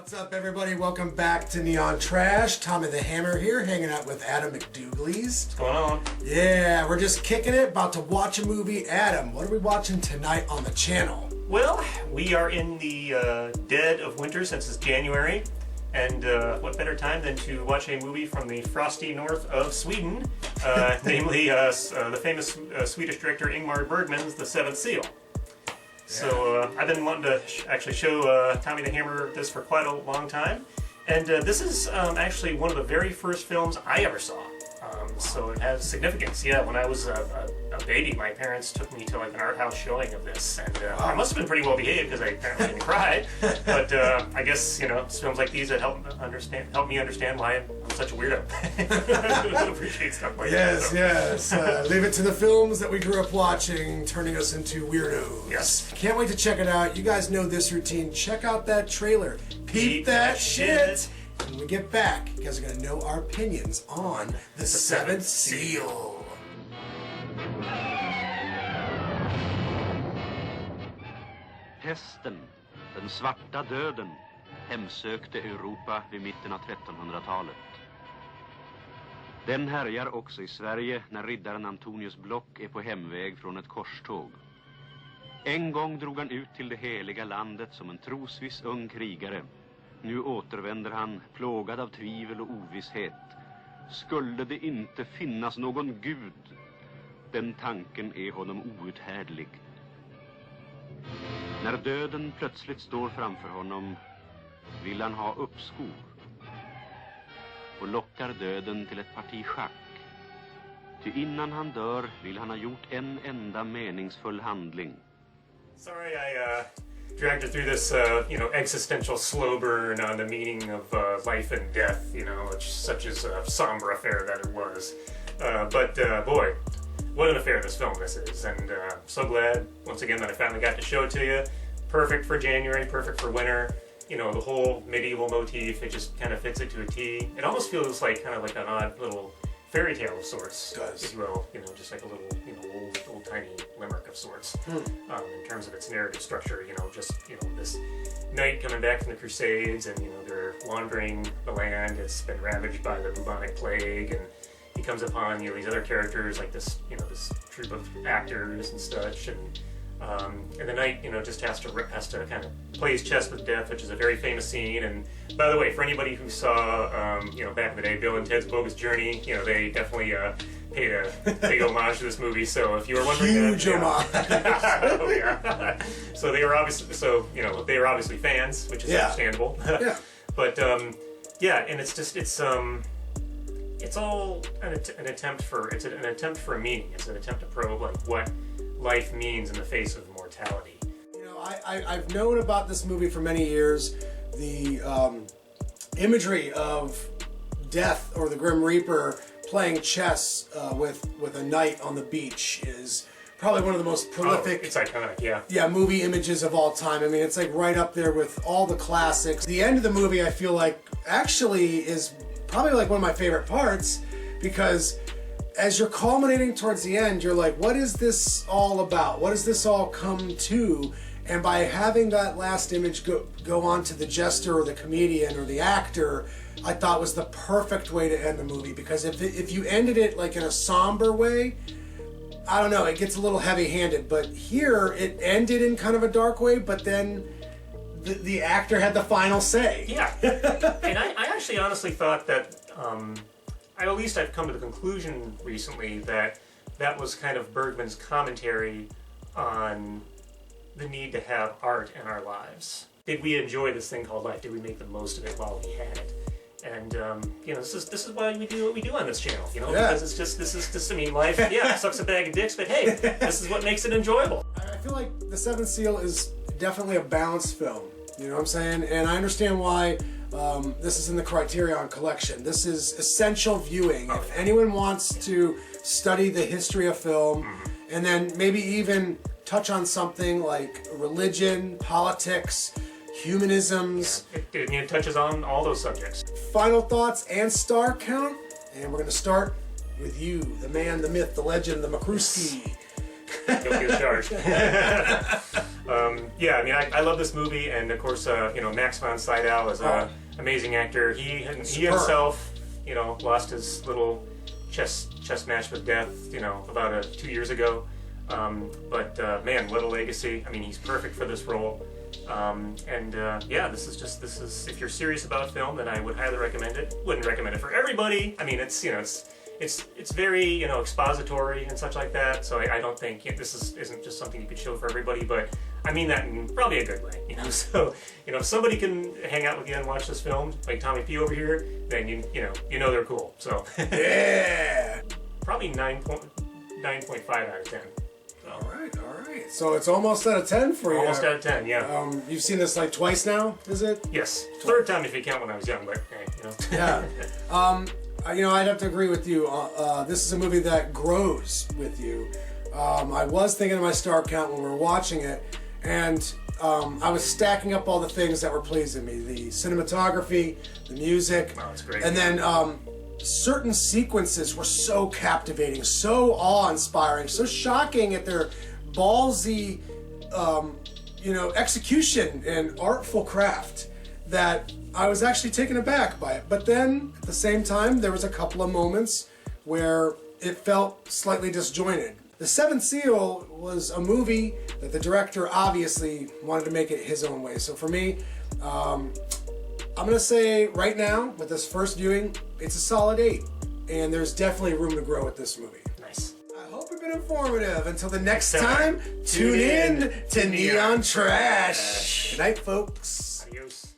What's up, everybody? Welcome back to Neon Trash. Tommy the Hammer here, hanging out with Adam McDoogleez. What's going on? Yeah, we're just kicking it, about to watch a movie. Adam, what are we watching tonight on the channel? Well, we are in the dead of winter since it's January, and what better time than to watch a movie from the frosty north of Sweden, namely the famous Swedish director Ingmar Bergman's The Seventh Seal. So I've been wanting to actually show Tommy the Hammer this for quite a long time, and this is actually one of the very first films I ever saw. So it has significance. Yeah, when I was a baby, my parents took me to like an art house showing of this, and I must have been pretty well behaved because I apparently didn't cry. But I guess it's films like these that help me understand why I'm such a weirdo. I appreciate stuff like that. So. Yes. Leave it to the films that we grew up watching, turning us into weirdos. Yes. Can't wait to check it out. You guys know this routine. Check out that trailer. Peep that shit. When we get back, you guys are going to know our opinions on The Seventh Seal. Pesten, den svarta döden, hemsökte Europa vid mitten av 1300-talet. Den härjar också i Sverige när riddaren Antonius Block är på hemväg från ett korståg. En gång drog han ut till det heliga landet som en trosviss ung krigare. Nu återvänder han, plågad av tvivel och ovisshet. Skulle det inte finnas någon Gud? Den tanken är honom outhärdlig. När döden plötsligt står framför honom vill han ha uppskov och lockar döden till ett parti schack. Ty innan han dör vill han ha gjort en enda meningsfull handling. Sorry, I dragged her through this, existential slow burn on the meaning of life and death, such as a somber affair that it was. But boy, what an affair this film this is, and so glad, once again, that I finally got to show it to you. Perfect for January, perfect for winter. The whole medieval motif, it just kind of fits it to a T. It almost feels like kind of like an odd little fairy tale of sorts, if you will, just like a little, old tiny limerick of sorts. In terms of its narrative structure, this knight coming back from the Crusades, and they're wandering the land. It's been ravaged by the bubonic plague, and he comes upon these other characters like this, this troupe of actors and such, and the knight, just has to kind of play his chess with death, which is a very famous scene. And by the way, for anybody who saw, back in the day, Bill and Ted's Bogus Journey, they definitely paid a big homage to this movie. So if you were wondering, huge homage. Oh yeah. So they were obviously fans, which is understandable. Yeah. But and it's all an attempt for a meaning. It's an attempt to probe like what life means in the face of mortality. I've known about this movie for many years. The imagery of death or the Grim Reaper playing chess with a knight on the beach is probably one of the most prolific. It's iconic, yeah. Yeah, movie images of all time. I mean, it's like right up there with all the classics. The end of the movie, I feel like, actually is probably like one of my favorite parts, because as you're culminating towards the end, you're like, what is this all about? What does this all come to? And by having that last image go on to the jester or the comedian or the actor, I thought was the perfect way to end the movie. Because if you ended it like in a somber way, I don't know, it gets a little heavy-handed. But here, it ended in kind of a dark way, but then the actor had the final say. Yeah. And I actually honestly thought that, I've come to the conclusion recently that was kind of Bergman's commentary on the need to have art in our lives. Did we enjoy this thing called life? Did we make the most of it while we had it? And this is why we do what we do on this channel. Because this is just life. Yeah, sucks a bag of dicks, but hey, this is what makes it enjoyable. I feel like The Seventh Seal is definitely a balanced film. You know what I'm saying? And I understand why this is in the Criterion Collection. This is essential viewing. If anyone wants to study the history of film, and then maybe even touch on something like religion, politics, humanisms. Yeah, it touches on all those subjects. Final thoughts and star count, and we're going to start with you, the man, the myth, the legend, the Makruski. Don't get charged. Yeah, I mean, I love this movie, and of course, you know, Max von Sydow is an amazing actor. He himself, you know, lost his little chess match with death, you know, about 2 years ago. But man, what a legacy! I mean, he's perfect for this role. Yeah, this is if you're serious about film, then I would highly recommend it. Wouldn't recommend it for everybody. I mean, it's, you know, it's very, you know, expository and such like that. So I don't think this isn't just something you could show for everybody, but I mean that in probably a good way, you know. So, you know, if somebody can hang out with you and watch this film, like Tommy P over here, then you know they're cool. So Yeah. probably 9.5 out of 10. All right. So it's almost out of 10 for you. Almost out of 10, yeah. You've seen this like twice now, is it? Yes, third time if you count when I was young, but hey, you know. Yeah. You know, I'd have to agree with you. This is a movie that grows with you. I was thinking of my star count when we were watching it, and I was stacking up all the things that were pleasing me. The cinematography, the music. Oh, it's great. And then certain sequences were so captivating, so awe-inspiring, so shocking at their ballsy, you know, execution and artful craft that I was actually taken aback by it. But then, at the same time, there was a couple of moments where it felt slightly disjointed. The Seventh Seal was a movie that the director obviously wanted to make it his own way. So for me, I'm gonna say right now, with this first viewing, it's a solid 8. And there's definitely room to grow with this movie. Nice. I hope it's been informative. Until the next time, tune in to Neon Trash. Good night, folks. Adios.